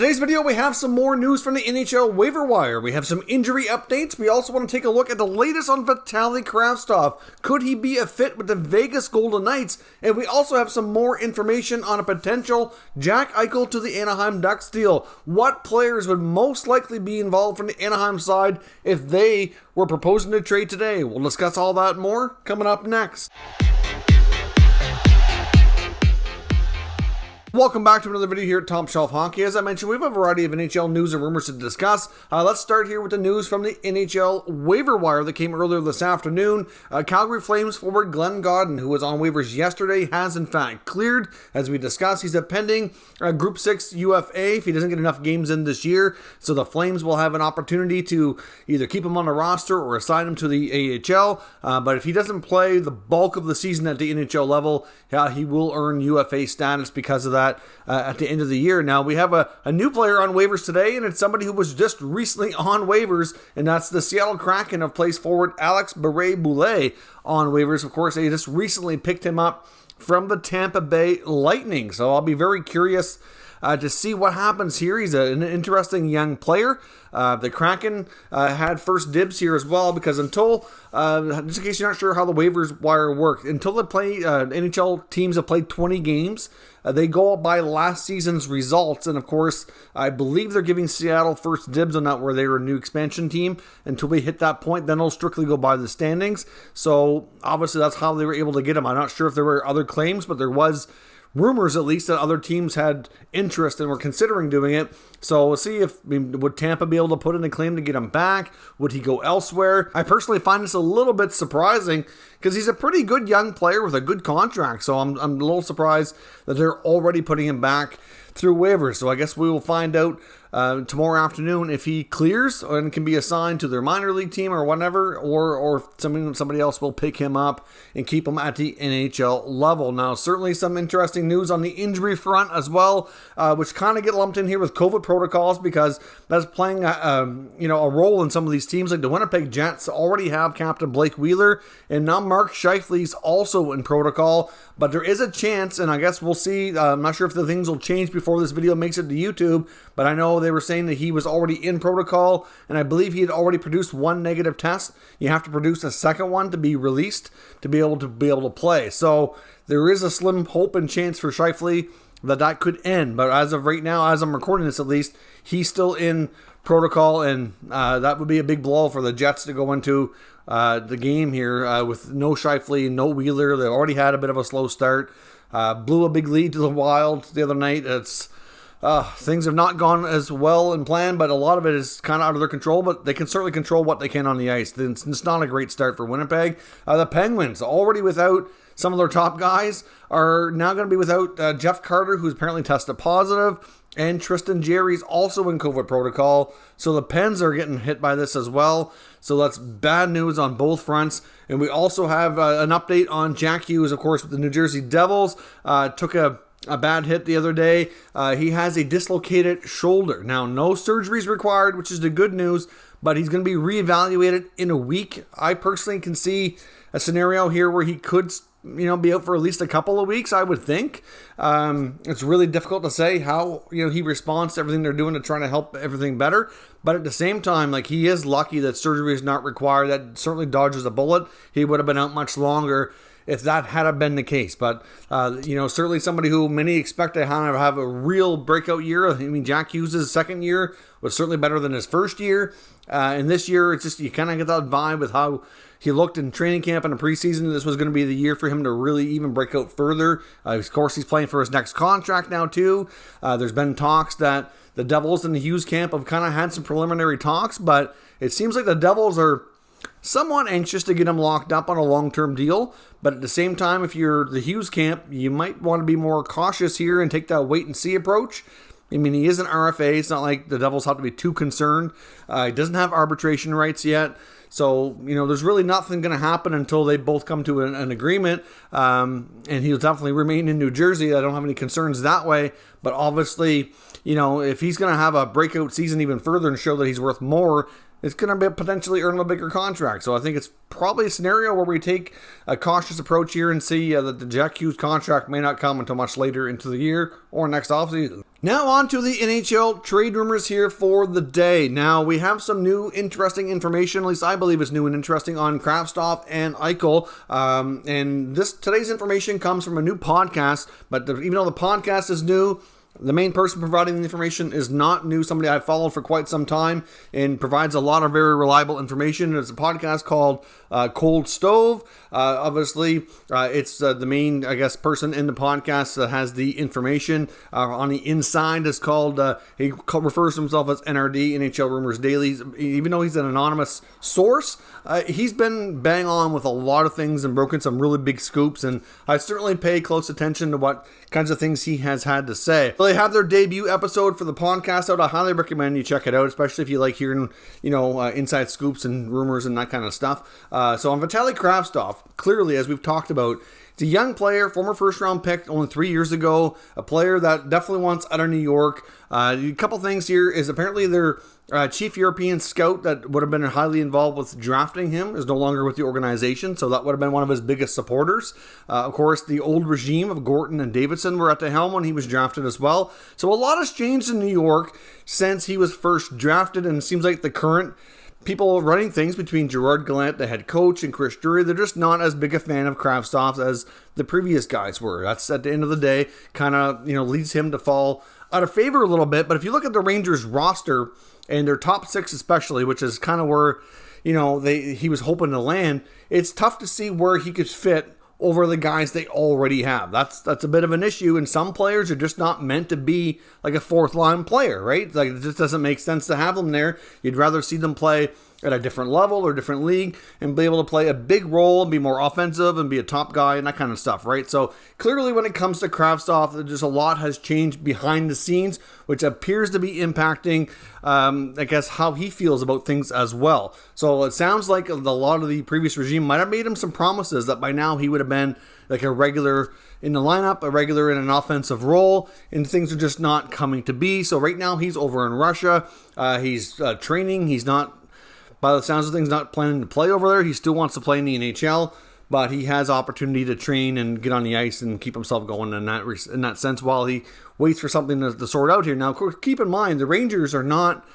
Today's video, we have some more news from the NHL waiver wire. We have some injury updates. We also want to take a look at the latest on Vitaly Kravtsov. Could he be a fit with the Vegas Golden Knights? And we also have some more information on a potential Jack Eichel to the Anaheim Ducks deal. What players would most likely be involved from the Anaheim side if they were proposing to trade today? We'll discuss all that and more coming up next. Welcome back to another video here at Top Shelf Hockey. As I mentioned, we have a variety of NHL news and rumors to discuss. Let's start here with the news from the NHL waiver wire that came earlier this afternoon. Calgary Flames forward Glenn Gawdin, who was on waivers yesterday, has in fact cleared. As we discussed, he's a pending Group 6 UFA if he doesn't get enough games in this year. So the Flames will have an opportunity to either keep him on the roster or assign him to the AHL. But if he doesn't play the bulk of the season at the NHL level, he will earn UFA status because of that. At the end of the year. Now we have a new player on waivers today, and it's somebody who was just recently on waivers, and that's the Seattle Kraken of place forward Alex Barré-Boulet on waivers. Of course, they just recently picked him up from the Tampa Bay Lightning, so I'll be very curious to see what happens here. He's an interesting young player. The Kraken had first dibs here as well because until, just in case you're not sure how the waivers wire works, until they play, NHL teams have played 20 games, they go by last season's results. And of course, I believe they're giving Seattle first dibs on that where they were a new expansion team. Until we hit that point, then they'll strictly go by the standings. So obviously that's how they were able to get him. I'm not sure if there were other claims, but there was rumors at least that other teams had interest and were considering doing it. So we'll see would Tampa be able to put in a claim to get him back? Would he go elsewhere? I personally find this a little bit surprising because he's a pretty good young player with a good contract. So I'm a little surprised that they're already putting him back through waivers. So I guess we will find out tomorrow afternoon if he clears and can be assigned to their minor league team or whatever, or somebody else will pick him up and keep him at the NHL level. Now, certainly some interesting news on the injury front as well, which kind of get lumped in here with COVID protocols because that's playing a role in some of these teams. Like the Winnipeg Jets already have Captain Blake Wheeler, and now Mark Scheifele's also in protocol. But there is a chance, and I guess we'll see. I'm not sure if the things will change before this video makes it to YouTube, but I know they were saying that he was already in protocol, and I believe he had already produced one negative test. You have to produce a second one to be released to be able to play. So there is a slim hope and chance for Scheifele that could end. But as of right now, as I'm recording this at least, he's still in protocol, and that would be a big blow for the Jets to go into the game here with no Scheifele, no Wheeler. They already had a bit of a slow start. Blew a big lead to the Wild the other night. Things have not gone as well in plan, but a lot of it is kind of out of their control, but they can certainly control what they can on the ice. It's not a great start for Winnipeg. The Penguins, already without some of their top guys, are now going to be without Jeff Carter, who's apparently tested positive, and Tristan Jarry's also in COVID protocol. So the Pens are getting hit by this as well. So that's bad news on both fronts. And we also have an update on Jack Hughes, of course, with the New Jersey Devils. Took a bad hit the other day. He has a dislocated shoulder. Now, no surgeries required, which is the good news, but he's going to be reevaluated in a week. I personally can see a scenario here where he could be out for at least a couple of weeks, I would think. It's really difficult to say how, he responds to everything they're doing to try to help everything better. But at the same time, he is lucky that surgery is not required. That certainly dodges a bullet. He would have been out much longer if that had been the case. But, certainly somebody who many expect to have a real breakout year. I mean, Jack Hughes' second year was certainly better than his first year. And this year, it's just, you kind of get that vibe with how he looked in training camp and the preseason. This was going to be the year for him to really even break out further. Of course, he's playing for his next contract now, too. There's been talks that the Devils and the Hughes camp have kind of had some preliminary talks, but it seems like the Devils are somewhat anxious to get him locked up on a long-term deal. But at the same time, if you're the Hughes camp, you might want to be more cautious here and take that wait-and-see approach. I mean, he is an RFA. It's not like the Devils have to be too concerned. He doesn't have arbitration rights yet. So, there's really nothing going to happen until they both come to an agreement. And he'll definitely remain in New Jersey. I don't have any concerns that way. But obviously, if he's going to have a breakout season even further and show that he's worth more, is going to potentially earn a bigger contract. So I think it's probably a scenario where we take a cautious approach here and see that the Jack Hughes contract may not come until much later into the year or next offseason. Now on to the NHL trade rumors here for the day. Now we have some new interesting information, at least I believe it's new and interesting, on Kravtsov and Eichel. And today's information comes from a new podcast, but even though the podcast is new, the main person providing the information is not new, somebody I've followed for quite some time and provides a lot of very reliable information. It's a podcast called Cold Stove. Obviously, it's the main, person in the podcast that has the information. On the inside, it's called, he refers to himself as NRD, NHL Rumors Daily. Even though he's an anonymous source, he's been bang on with a lot of things and broken some really big scoops, and I certainly pay close attention to what kinds of things he has had to say. They have their debut episode for the podcast out. I highly recommend you check it out, especially if you like hearing, inside scoops and rumors and that kind of stuff. So on Vitaly Kravtsov, clearly, as we've talked about, he's a young player, former first-round pick only 3 years ago, a player that definitely wants out of New York. A couple things here is apparently their chief European scout that would have been highly involved with drafting him is no longer with the organization, so that would have been one of his biggest supporters. Of course, the old regime of Gorton and Davidson were at the helm when he was drafted as well. So a lot has changed in New York since he was first drafted, and it seems like the current people running things between Gerard Gallant, the head coach, and Chris Drury, they're just not as big a fan of Kravtsov as the previous guys were. That's, at the end of the day, kind of, leads him to fall out of favor a little bit. But if you look at the Rangers roster and their top six especially, which is kind of where, he was hoping to land, it's tough to see where he could fit over the guys they already have. That's a bit of an issue, and some players are just not meant to be like a fourth line player, right? Like, it just doesn't make sense to have them there. You'd rather see them play at a different level or different league and be able to play a big role and be more offensive and be a top guy and that kind of stuff, right? So clearly when it comes to Kravtsov, just a lot has changed behind the scenes, which appears to be impacting, how he feels about things as well. So it sounds like a lot of the previous regime might have made him some promises that by now he would have been like a regular in the lineup, a regular in an offensive role, and things are just not coming to be. So right now he's over in Russia. He's training. He's not, by the sounds of things, not planning to play over there. He still wants to play in the NHL, but he has opportunity to train and get on the ice and keep himself going in that sense while he waits for something to sort out here. Now, of course, keep in mind, the Rangers are not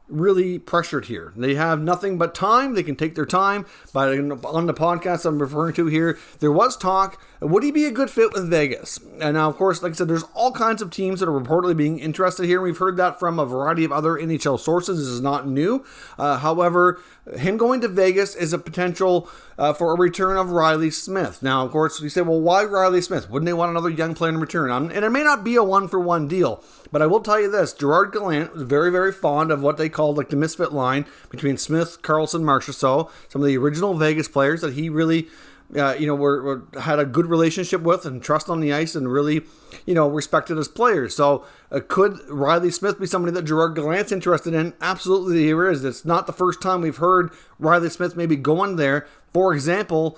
really pressured here. They have nothing but time. They can take their time. But on the podcast I'm referring to here, there was talk, would he be a good fit with Vegas? And now, of course, like I said, there's all kinds of teams that are reportedly being interested here. We've heard that from a variety of other NHL sources. This is not new. However, him going to Vegas is a potential for a return of Riley Smith. Now, of course, you say, well, why Riley Smith? Wouldn't they want another young player in return? And it may not be a one-for-one deal, but I will tell you this. Gerard Gallant was very, very fond of what they called like the misfit line between Smith, Carlson, Marchessault, some of the original Vegas players that he really had a good relationship with and trust on the ice and really, respected as players. So could Riley Smith be somebody that Gerard Gallant's interested in? Absolutely, there is. It's not the first time we've heard Riley Smith maybe going there. For example,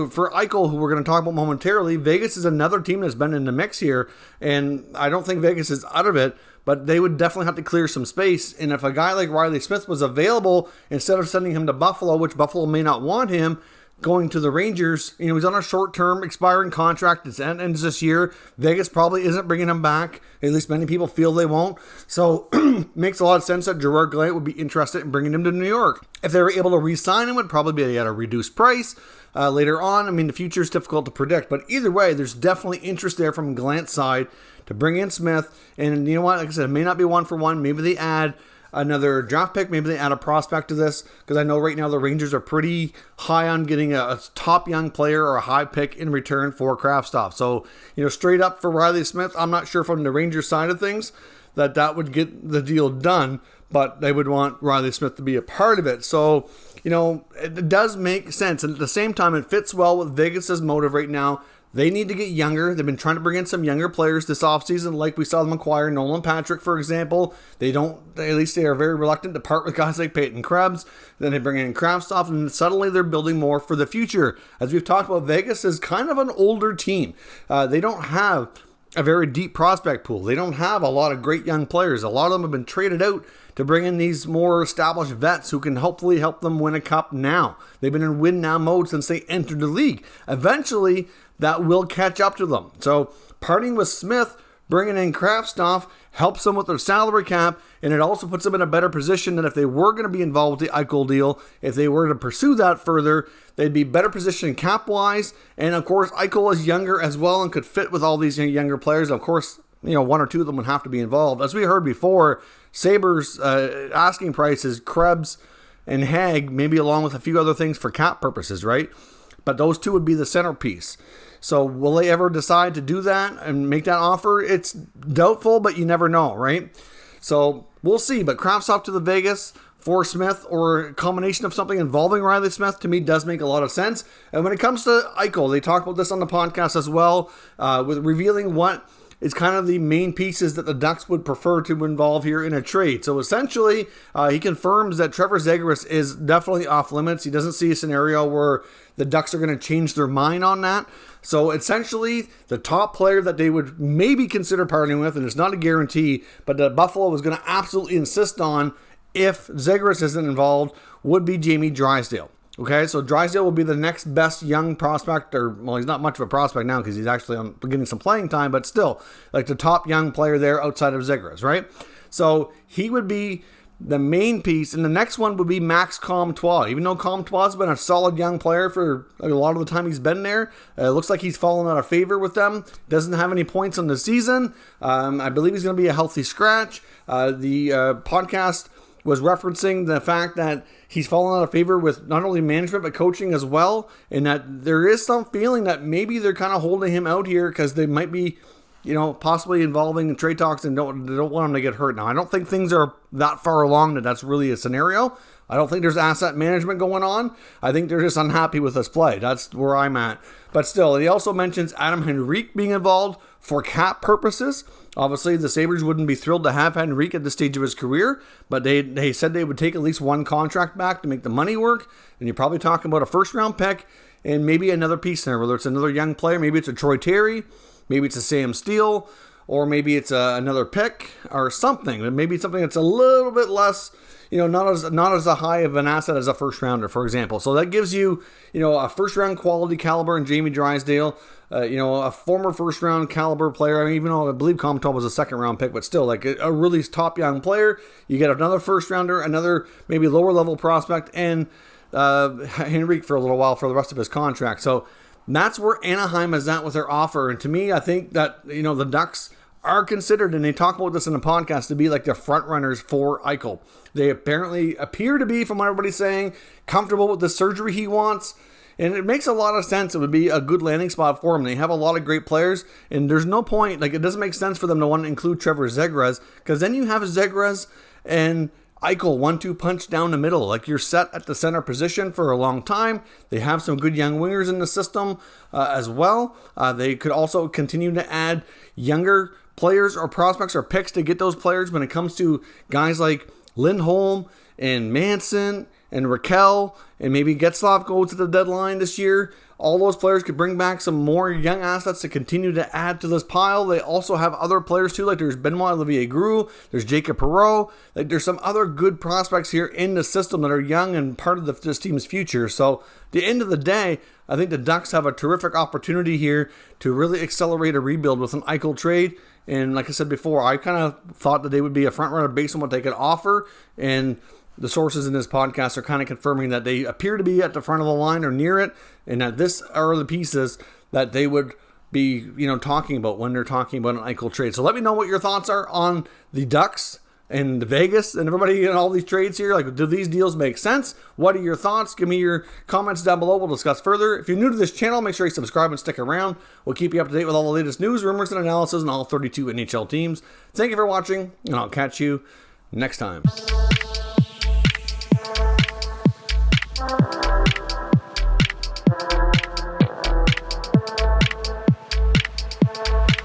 for Eichel, who we're going to talk about momentarily, Vegas is another team that's been in the mix here, and I don't think Vegas is out of it, but they would definitely have to clear some space. And if a guy like Riley Smith was available, instead of sending him to Buffalo, which Buffalo may not want him, going to the Rangers, he's on a short-term expiring contract. It ends this year. Vegas probably isn't bringing him back. At least many people feel they won't. So makes a lot of sense that Gerard Gallant would be interested in bringing him to New York. If they were able to re-sign him, it would probably be at a reduced price later on. The future is difficult to predict. But either way, there's definitely interest there from Gallant's side to bring in Smith. And you know what? Like I said, it may not be one for one. Maybe they add another draft pick. Maybe they add a prospect to this, because I know right now the Rangers are pretty high on getting a top young player or a high pick in return for Kravtsov. So, straight up for Riley Smith, I'm not sure from the Rangers side of things that would get the deal done, but they would want Riley Smith to be a part of it. So, it does make sense. And at the same time, it fits well with Vegas's motive right now. They need to get younger. They've been trying to bring in some younger players this offseason, like we saw them acquire Nolan Patrick, for example. They are very reluctant to part with guys like Peyton Krebs. Then they bring in Kravtsov, and suddenly they're building more for the future. As we've talked about, Vegas is kind of an older team. They don't have a very deep prospect pool. They don't have a lot of great young players. A lot of them have been traded out to bring in these more established vets who can hopefully help them win a cup now. They've been in win now mode since they entered the league. Eventually, that will catch up to them. So parting with Smith, bringing in Kravtsov helps them with their salary cap, and it also puts them in a better position that if they were going to be involved with the Eichel deal, if they were to pursue that further, they'd be better positioned cap-wise. And of course, Eichel is younger as well and could fit with all these younger players. Of course, one or two of them would have to be involved. As we heard before, Sabres asking price is Krebs and Hag, maybe along with a few other things for cap purposes, right? But those two would be the centerpiece. So will they ever decide to do that and make that offer? It's doubtful, but you never know, right? So we'll see. But Kravtsov to the Vegas for Smith, or a combination of something involving Riley Smith, to me does make a lot of sense. And when it comes to Eichel, they talk about this on the podcast as well, with revealing what is kind of the main pieces that the Ducks would prefer to involve here in a trade. So essentially, he confirms that Trevor Zegras is definitely off limits. He doesn't see a scenario where the Ducks are going to change their mind on that. So essentially, the top player that they would maybe consider partnering with, and it's not a guarantee, but that Buffalo was going to absolutely insist on if Zegras isn't involved, would be Jamie Drysdale. Okay, so Drysdale will be the next best young prospect, or, well, he's not much of a prospect now because he's actually getting some playing time, but still, like the top young player there outside of Zegras, right? So he would be the main piece, and the next one would be Max Comtois. Even though Comtois has been a solid young player for a lot of the time he's been there, it looks like he's fallen out of favor with them. Doesn't have any points on the season. I believe he's going to be a healthy scratch. The podcast was referencing the fact that he's fallen out of favor with not only management but coaching as well, and that there is some feeling that maybe they're kind of holding him out here because they might be, possibly involving in trade talks and don't want him to get hurt. Now, I don't think things are that far along that that's really a scenario. I don't think there's asset management going on. I think they're just unhappy with his play. That's where I'm at. But still, he also mentions Adam Henrique being involved for cap purposes. Obviously, the Sabres wouldn't be thrilled to have Henrique at this stage of his career, but they said they would take at least one contract back to make the money work. And you're probably talking about a first-round pick and maybe another piece there, whether it's another young player, maybe it's a Troy Terry, maybe it's a Sam Steele, or maybe it's another pick or something. Maybe it's something that's a little bit less, not as a high of an asset as a first rounder, for example. So that gives you, a first round quality caliber in Jamie Drysdale, a former first round caliber player. I mean, even though I believe Comtois was a second round pick, but still, like a really top young player. You get another first rounder, another maybe lower level prospect, and Henrique for a little while for the rest of his contract. So that's where Anaheim is at with their offer. And to me, I think that, the Ducks are considered, and they talk about this in the podcast, to be like the front runners for Eichel. They apparently appear to be, from what everybody's saying, comfortable with the surgery he wants. And it makes a lot of sense. It would be a good landing spot for him. They have a lot of great players, and there's no point, it doesn't make sense for them to want to include Trevor Zegras, because then you have Zegras and Eichel 1-2 punch down the middle. Like, you're set at the center position for a long time. They have some good young wingers in the system as well. They could also continue to add younger players or prospects or picks to get those players when it comes to guys like Lindholm and Manson and Raquel, and maybe Getzlaf go to the deadline this year. All those players could bring back some more young assets to continue to add to this pile. They also have other players too, like there's Benoit Olivier Groulx, there's Jacob Perreault. Like, there's some other good prospects here in the system that are young and part of this team's future. So at the end of the day, I think the Ducks have a terrific opportunity here to really accelerate a rebuild with an Eichel trade. And like I said before, I kind of thought that they would be a front runner based on what they could offer. And the sources in this podcast are kind of confirming that they appear to be at the front of the line or near it, and that this are the pieces that they would be, talking about when they're talking about an Eichel trade. So let me know what your thoughts are on the Ducks and Vegas and everybody in all these trades here. Like, do these deals make sense? What are your thoughts? Give me your comments down below. We'll discuss further. If you're new to this channel, make sure you subscribe and stick around. We'll keep you up to date with all the latest news, rumors, and analysis on all 32 NHL teams. Thank you for watching, and I'll catch you next time.